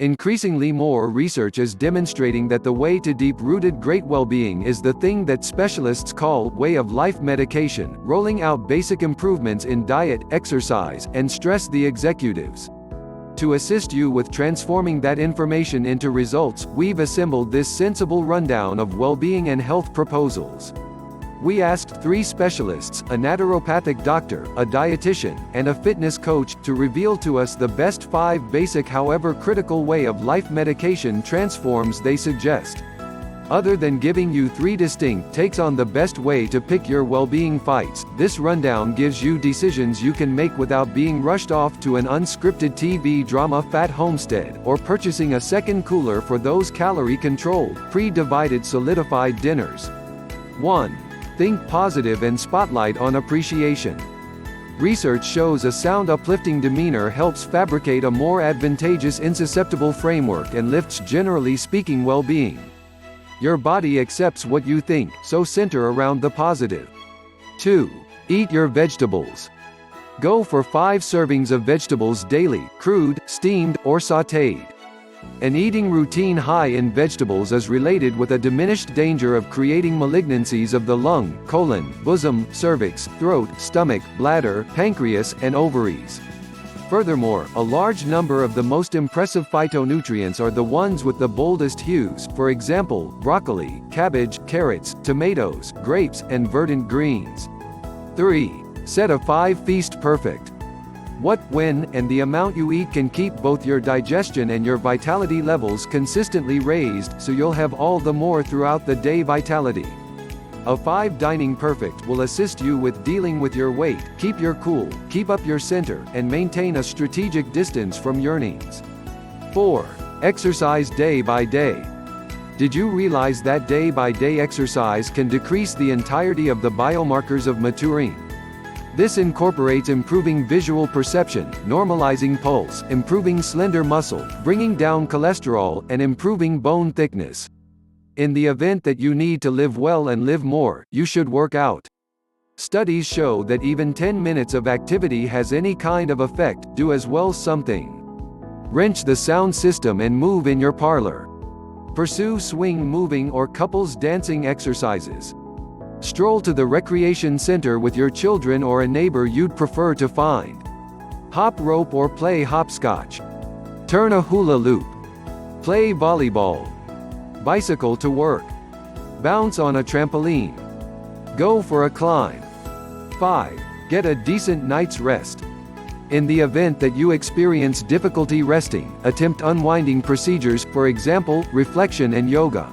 Increasingly more research is demonstrating that the way to deep-rooted great well-being is the thing that specialists call way of life medication, rolling out basic improvements in diet, exercise, and stress the executives. To assist you with transforming that information into results, we've assembled this sensible rundown of well-being and health proposals. We asked 3 specialists, a naturopathic doctor, a dietitian, and a fitness coach, to reveal to us the best 5 basic however critical way of life medication transforms they suggest. Other than giving you 3 distinct takes on the best way to pick your well-being fights, this rundown gives you decisions you can make without being rushed off to an unscripted TV drama Fat Homestead, or purchasing a second cooler for those calorie-controlled, pre-divided solidified dinners. 1. Think positive and spotlight on appreciation. Research shows a sound uplifting demeanor helps fabricate a more advantageous insusceptible framework and lifts generally speaking well-being. Your body accepts what you think, so center around the positive. 2. Eat your vegetables. Go for 5 servings of vegetables daily, crude, steamed, or sautéed. An eating routine high in vegetables is related with a diminished danger of creating malignancies of the lung, colon, bosom, cervix, throat, stomach, bladder, pancreas, and ovaries. Furthermore, a large number of the most impressive phytonutrients are the ones with the boldest hues, for example, broccoli, cabbage, carrots, tomatoes, grapes, and verdant greens. 3. Set a 5 feast perfect. What, when, and the amount you eat can keep both your digestion and your vitality levels consistently raised, so you'll have all the more throughout the day vitality. A 5 dining perfect will assist you with dealing with your weight, keep your cool, keep up your center, and maintain a strategic distance from yearnings. 4. Exercise day by day. Did you realize that day-by-day exercise can decrease the entirety of the biomarkers of maturing? This incorporates improving visual perception, normalizing pulse, improving slender muscle, bringing down cholesterol, and improving bone thickness. In the event that you need to live well and live more, you should work out. Studies show that even 10 minutes of activity has any kind of effect. Do as well something. Wrench the sound system and move in your parlor. Pursue swing moving or couples dancing exercises. Stroll to the recreation center with your children or a neighbor you'd prefer to find. Hop rope or play hopscotch. Turn a hula loop. Play volleyball. Bicycle to work. Bounce on a trampoline. Go for a climb. 5. Get a decent night's rest. In the event that you experience difficulty resting, attempt unwinding procedures, for example, reflection and yoga.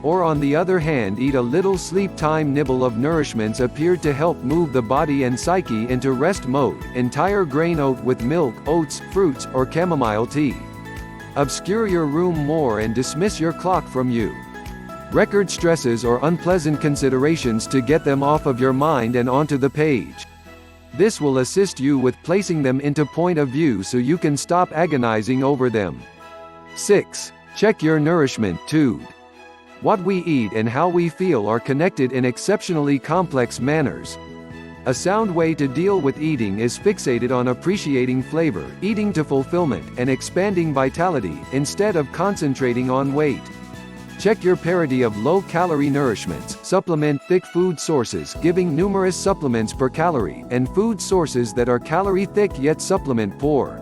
Or on the other hand, eat a little sleep time. Nibble of nourishments appeared to help move the body and psyche into rest mode. Entire grain oat with milk, oats, fruits, or chamomile tea. Obscure your room more and dismiss your clock from you. Record stresses or unpleasant considerations to get them off of your mind and onto the page. This will assist you with placing them into point of view so you can stop agonizing over them. 6. Check your nourishment too. What we eat and how we feel are connected in exceptionally complex manners. A sound way to deal with eating is fixated on appreciating flavor, eating to fulfillment, and expanding vitality, instead of concentrating on weight. Check your parity of low-calorie nourishments, supplement thick food sources giving numerous supplements per calorie, and food sources that are calorie-thick yet supplement-poor.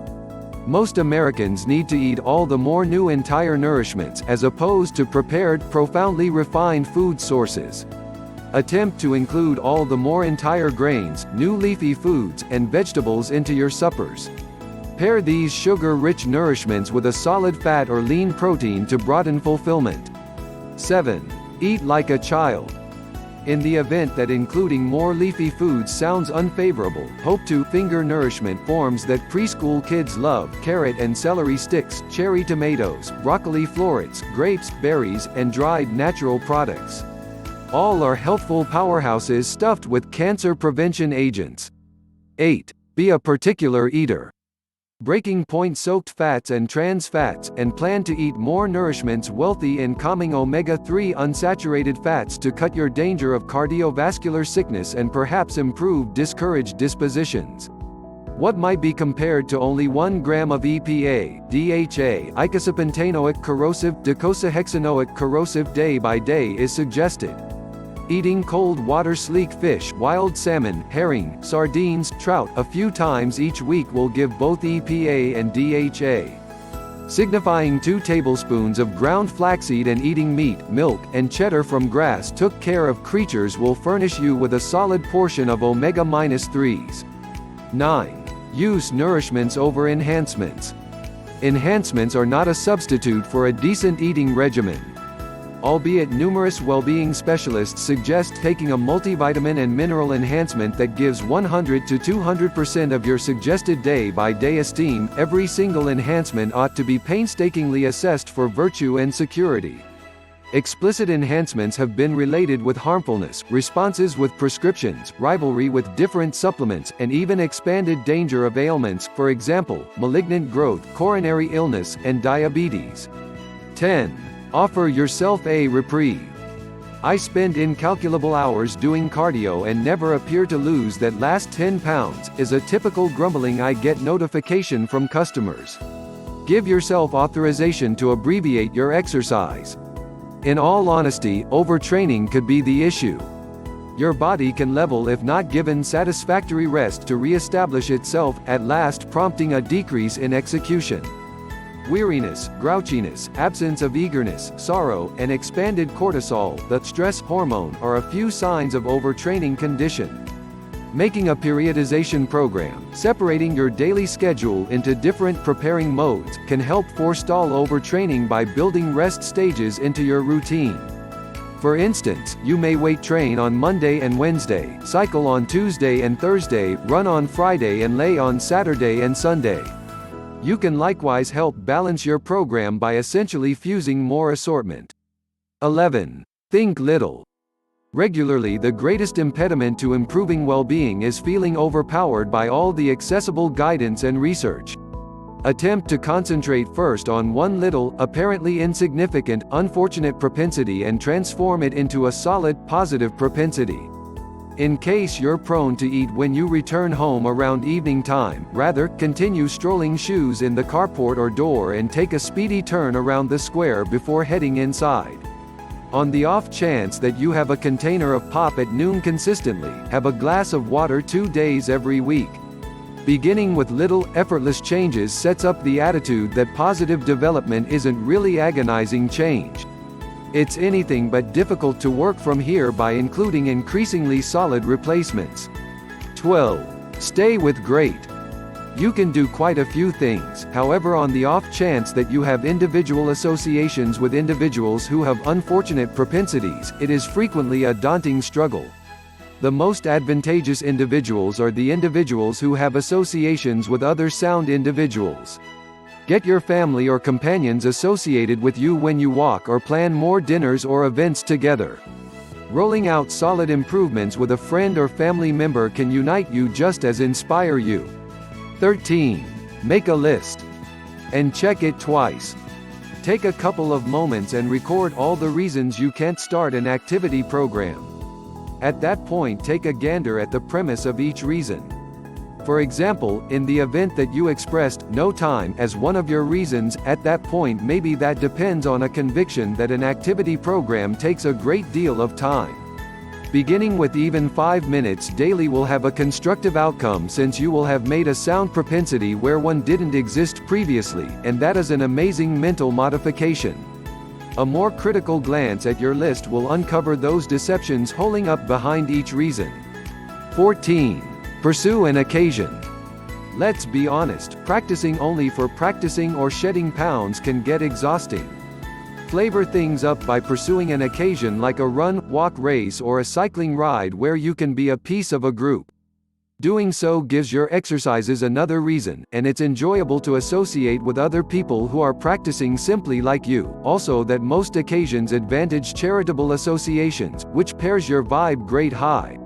Most Americans need to eat all the more new entire nourishments as opposed to prepared, profoundly refined food sources. Attempt to include all the more entire grains, new leafy foods, and vegetables into your suppers. Pair these sugar-rich nourishments with a solid fat or lean protein to broaden fulfillment. 7. Eat like a child. In the event that including more leafy foods sounds unfavorable, hope to finger nourishment forms that preschool kids love: carrot and celery sticks, cherry tomatoes, broccoli florets, grapes, berries, and dried natural products. All are healthful powerhouses stuffed with cancer prevention agents. 8. Be a particular eater. Breaking point soaked fats and trans fats, and plan to eat more nourishments wealthy in calming omega-3 unsaturated fats to cut your danger of cardiovascular sickness and perhaps improve discouraged dispositions. What might be compared to only 1 gram of EPA, DHA, icosapentaenoic corrosive, docosahexaenoic corrosive day by day is suggested. Eating cold water sleek fish, wild salmon, herring, sardines, trout a few times each week will give both EPA and DHA. Signifying 2 tablespoons of ground flaxseed and eating meat, milk, and cheddar from grass took care of creatures will furnish you with a solid portion of omega-3s. 9. Use nourishments over enhancements. Enhancements are not a substitute for a decent eating regimen. Albeit numerous well-being specialists suggest taking a multivitamin and mineral enhancement that gives 100 to 200% of your suggested day-by-day esteem, every single enhancement ought to be painstakingly assessed for virtue and security. Explicit enhancements have been related with harmfulness, responses with prescriptions, rivalry with different supplements, and even expanded danger of ailments, for example, malignant growth, coronary illness, and diabetes. 10. Offer yourself a reprieve. I spend incalculable hours doing cardio and never appear to lose that last 10 pounds, is a typical grumbling I get notification from customers. Give yourself authorization to abbreviate your exercise. In all honesty, overtraining could be the issue. Your body can level if not given satisfactory rest to re-establish itself, at last prompting a decrease in execution. Weariness, grouchiness, absence of eagerness, sorrow, and expanded cortisol, the stress hormone, are a few signs of overtraining condition. Making a periodization program, separating your daily schedule into different preparing modes, can help forestall overtraining by building rest stages into your routine. For instance, you may weight train on Monday and Wednesday, cycle on Tuesday and Thursday, run on Friday and lay on Saturday and Sunday. You can likewise help balance your program by essentially fusing more assortment. 11. Think little. Regularly, the greatest impediment to improving well-being is feeling overpowered by all the accessible guidance and research. Attempt to concentrate first on one little, apparently insignificant, unfortunate propensity and transform it into a solid, positive propensity. In case you're prone to eat when you return home around evening time, rather, continue strolling shoes in the carport or door and take a speedy turn around the square before heading inside. On the off chance that you have a container of pop at noon consistently, have a glass of water 2 days every week. Beginning with little, effortless changes sets up the attitude that positive development isn't really agonizing change. It's anything but difficult to work from here by including increasingly solid replacements. 12. Stay with great. You can do quite a few things, however, on the off chance that you have individual associations with individuals who have unfortunate propensities, it is frequently a daunting struggle. The most advantageous individuals are the individuals who have associations with other sound individuals. Get your family or companions associated with you when you walk or plan more dinners or events together. Rolling out solid improvements with a friend or family member can unite you just as inspire you. 13. Make a list. And check it twice. Take a couple of moments and record all the reasons you can't start an activity program. At that point, take a gander at the premise of each reason. For example, in the event that you expressed "no time" as one of your reasons, at that point maybe that depends on a conviction that an activity program takes a great deal of time. Beginning with even 5 minutes daily will have a constructive outcome, since you will have made a sound propensity where one didn't exist previously, and that is an amazing mental modification. A more critical glance at your list will uncover those deceptions holding up behind each reason. 14. Pursue an occasion. Let's be honest, practicing only for practicing or shedding pounds can get exhausting. Flavor things up by pursuing an occasion like a run, walk, race, or a cycling ride where you can be a piece of a group. Doing so gives your exercises another reason, and it's enjoyable to associate with other people who are practicing simply like you. Also, that most occasions advantage charitable associations, which pairs your vibe great high.